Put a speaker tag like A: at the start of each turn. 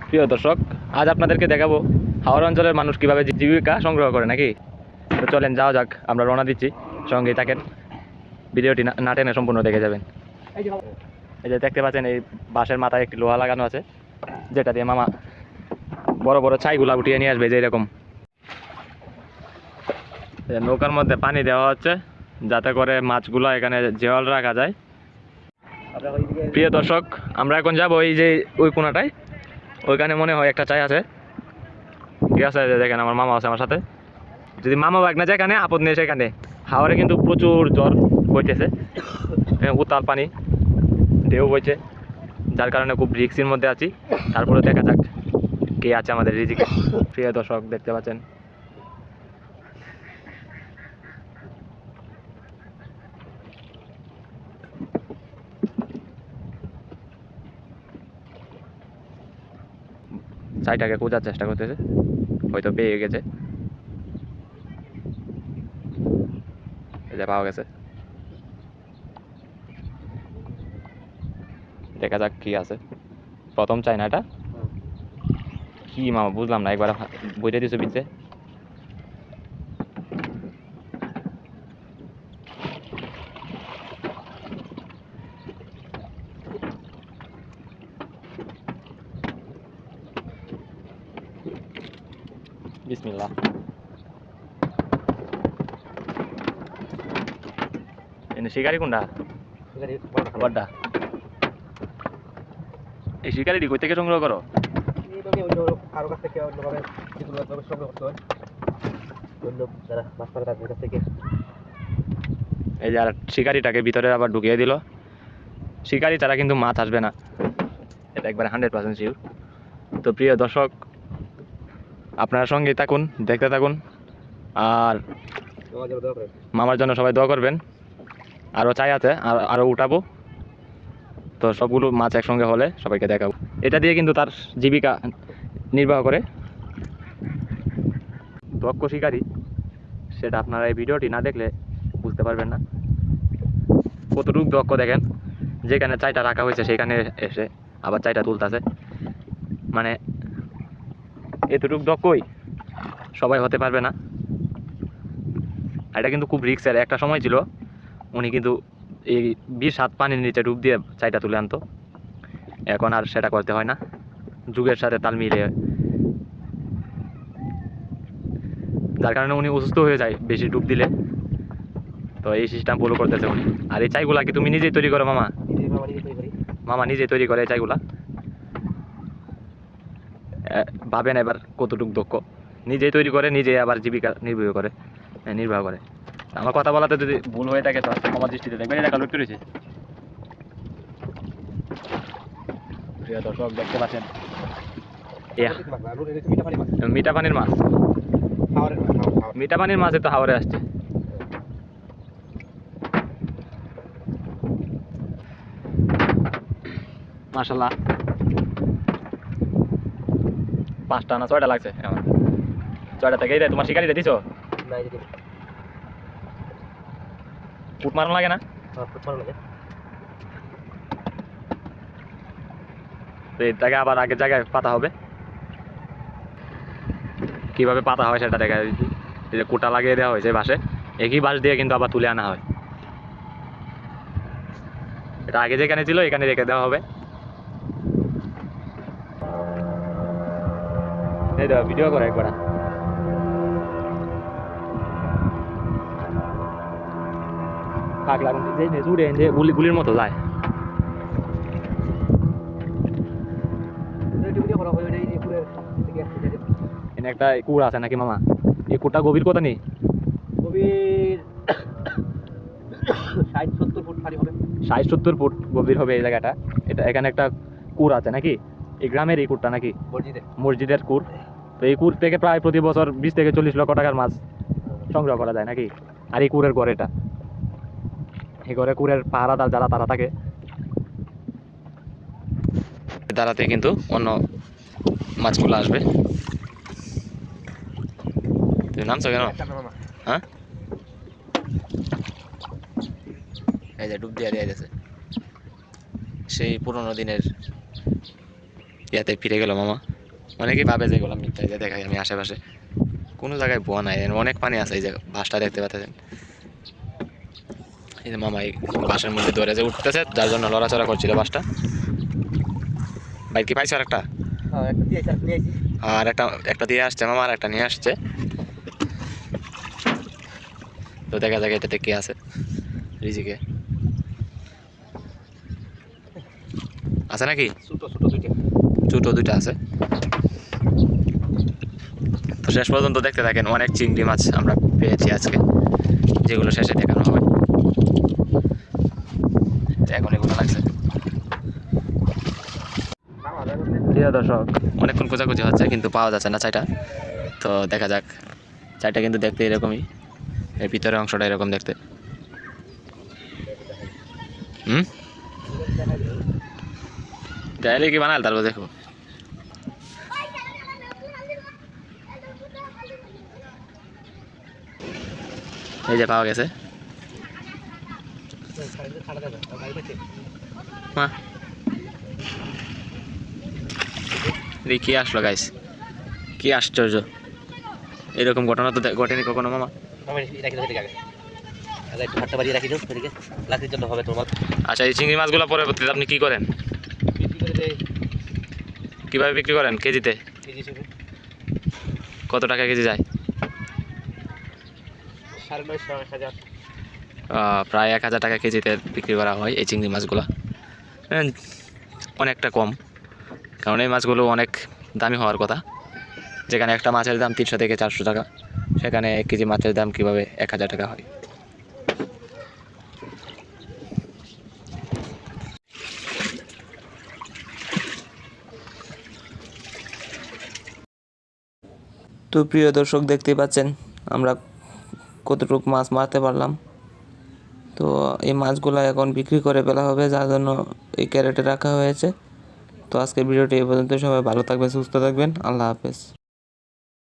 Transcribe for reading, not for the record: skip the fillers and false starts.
A: প্রিয় দর্শক, আজ আপনাদেরকে দেখাবো হাওড় অঞ্চলের মানুষ কিভাবে জীবিকা সংগ্রহ করে নাকি। তো চলেন যাওয়া যাক, আমরা রওনা দিচ্ছি, সঙ্গেই থাকেন, ভিডিওটি না টেনে সম্পূর্ণ দেখে যাবেন। এই যে দেখতে পাচ্ছেন, এই বাঁশের মাথায় একটি লোহা লাগানো আছে, যেটা দিয়ে মামা বড় বড় ছাইগুলা উঠিয়ে নিয়ে আসবে। যে এরকম নৌকার মধ্যে পানি দেওয়া হচ্ছে যাতে করে মাছগুলো এখানে জেওয়াল রাখা যায়। প্রিয় দর্শক, আমরা এখন যাবো এই যে ওই কোনাটায়, ওইখানে মনে হয় একটা চাই আছে। ঠিক আছে, দেখেন আমার মামা আছে আমার সাথে। যদি মামা বাগ না যায় এখানে, আপদ নেই সেখানে। হাওড়ে কিন্তু প্রচুর জ্বর বইতেছে, উত্তাল পানি, ঢেউ বইছে, যার কারণে খুব রিস্কের মধ্যে আছি। তারপরে দেখা যাক কে আছে আমাদের রিজিকে। প্রিয় দর্শক, দেখতে পাচ্ছেন চাইটাকে খোঁজার চেষ্টা করতেছে, হয়তো পেয়ে গেছে। এই যে পাওয়া গেছে, দেখা যাক কি আছে। প্রথম চাই না এটা কি মামা, বুঝলাম না, একবার বইটা দিছো বিচ্ছে। বিসমিল্লাহ। এনে শিকারি কোনটা? বড়টা। এই শিকারিটি কই থেকে সংগ্রহ করো? এই যে আর শিকারিটাকে ভিতরে আবার ঢুকিয়ে দিল। শিকারি ছাড়া কিন্তু মাছ আসবে না, এটা একবার 100% শিওর। তো প্রিয় দর্শক, আপনারা সঙ্গেই থাকুন, দেখতে থাকুন, আর মামার জন্য সবাই দোয়া করবেন। আরও চাই আছে, আরও উঠাবো। তো সবগুলো মাছ একসঙ্গে হলে সবাইকে দেখাবো। এটা দিয়ে কিন্তু তার জীবিকা নির্বাহ করে। দক্ষ শিকারি, সেটা আপনারা এই ভিডিওটি না দেখলে বুঝতে পারবেন না কতটুকু দক্ষ। দেখেন, যেখানে চাইটা রাখা হয়েছে সেখানে এসে আবার চাইটা তুলতেছে। মানে এতটুকু দক্ষই সবাই হতে পারবে না। এটা কিন্তু খুব রিস্কের। একটা সময় ছিল উনি কিন্তু এই 20 হাত পানির নিচে ডুব দিয়ে চাইটা তুলে আনতো। এখন আর সেটা করতে হয় না, যুগের সাথে তাল মিলিয়ে, যার কারণে উনি অসুস্থ হয়ে যায় বেশি ডুব দিলে। তো এই সিস্টেম ফলো করতেছে উনি। আর এই চাইগুলা কি তুমি নিজেই তৈরি করো মামা? মামা নিজেই তৈরি করে এই চাইগুলা। ভাবেন এবার কতটুকু দক্ষ, নিজেই তৈরি করে, নিজেই আবার জীবিকা নির্বাহ করে। আমার কথা বলাতে যদি ভুল হয়ে থাকে তো আমার দৃষ্টিতে দেখবেন, এটা কালেক্ট করেছে। প্রিয় দর্শক, দেখতে পাচ্ছেন মিঠা পানির মাছ। মিঠা পানির মাছ তো হাওড়ে আসছে। মাশাআল্লাহ, 5টা না 6টা লাগছে আমার। 6টা থেকে এই তোমার শিকারিটা দিছো? ফুট মারণ লাগে না? তো এটাকে আবার আগের জায়গায় পাতা হবে। কিভাবে পাতা হয় সেটা দেখা দিচ্ছি। এই যে কুটা লাগিয়ে দেওয়া হয়েছে বাঁশে, একই বাঁশ দিয়ে কিন্তু আবার তুলে আনা হয়। এটা আগে যেখানে ছিল এখানে রেখে দেওয়া হবে। এই দাও ভিডিও করে একবার। পাগলা যে জুড়ে যে গুলির মতো যায়। এখানে একটা কুড় আছে নাকি মামা? এই কুড়টা গভীর কত নেই?
B: গভীর 60-70 ফুট পানি হবে।
A: 60-70 ফুট গভীর হবে এই জায়গাটা। এটা এখানে একটা কুড় আছে নাকি? এই গ্রামের এই কুড়টা নাকি? মসজিদের কুড়। তো এই কুড় থেকে প্রায় প্রতি বছর 20 থেকে 40 লক্ষ টাকার মাছ সংগ্রহ করা যায় নাকি? আর এই কুড়ের ঘর, এটা এই ঘরে কুড়ের পাহারাদার যারা তারা থাকে, দাঁড়াতে কিন্তু অন্য মাছগুলো আসবে। তুমি নামছো কেন? হ্যাঁ, এই যে ডুব দিয়ে দিয়েছে, সেই পুরোনো দিনের ইয়াতে ফিরে গেল মামা। অনেকেই ভাবে যে এগুলো মিথ্যা, যে দেখাই আমি আশেপাশে কোনো জায়গায় বোয়া নাই, অনেক পানি আছে। এই যে বাসটা দেখতে পাচ্ছেন, এই যে মামা এই বাসের মধ্যে ধরে যে উঠতেছে, যার জন্য লড়াচড়া করছিল বাসটা। বাইক কি পাইছো আর একটা?
B: হ্যাঁ, একটা দিয়েছি, একটা নিয়েছি।
A: আর একটা দিয়ে আসছে মামা, আর একটা নিয়ে আসছে। তো দেখা যাক এটাতে কি আছে। রিজিকে আছে নাকি?
B: ছোট ছোট দুইটা।
A: ছোট দুইটা আছে। তো শেষ পর্যন্ত দেখতে থাকেন, অনেক চিংড়ি মাছ আমরা পেয়েছি আজকে, যেগুলো শেষে দেখানো হবে। তো এখন এগুলো লাগছে। প্রিয় দর্শক, অনেকক্ষণ খোঁজাখুঁজি হচ্ছে কিন্তু পাওয়া যাচ্ছে না চাইটা। তো দেখা যাক। চাইটা কিন্তু দেখতে এরকমই, এর ভিতরের অংশটা এরকম দেখতে। যাইলে কি বানাল তারপর দেখো। এই যে পাওয়া গেছে। হ্যাঁ, কি আসলো গাইস, কি আশ্চর্য, এরকম ঘটনা তো ঘটেনি কখনো মামা।
B: ভাতটা বাড়িয়ে রাখি দাও, এদিকে লাকড়ির জন্য হবে তোমার।
A: আচ্ছা, এই চিংড়ি মাছগুলো পরবর্তীতে আপনি কি করেন, কিভাবে বিক্রি করেন কেজিতে?
B: কেজি হিসেবে
A: কত টাকা কেজি যায়?
B: 950, 1000।
A: প্রায় 1000 টাকা কেজিতে বিক্রি করা হয় এই চিংড়ি মাছগুলো। অনেকটা কম, কারণ এই মাছগুলো অনেক দামি হওয়ার কথা। যেখানে একটা মাছের দাম 300 থেকে 400 টাকা, সেখানে 1 কেজি মাছের দাম কীভাবে 1000 টাকা হয়? তো প্রিয় দর্শক, দেখতেই পাচ্ছেন আমরা কতটুকু মাছ মারতে পারলাম। তো এই মাছগুলো এখন বিক্রি করে ফেলা হবে, যার জন্য এই ক্যারেটে রাখা হয়েছে। তো আজকের ভিডিওটি এই পর্যন্ত। সবাই ভালো থাকবেন, সুস্থ থাকবেন, আল্লাহ হাফেজ।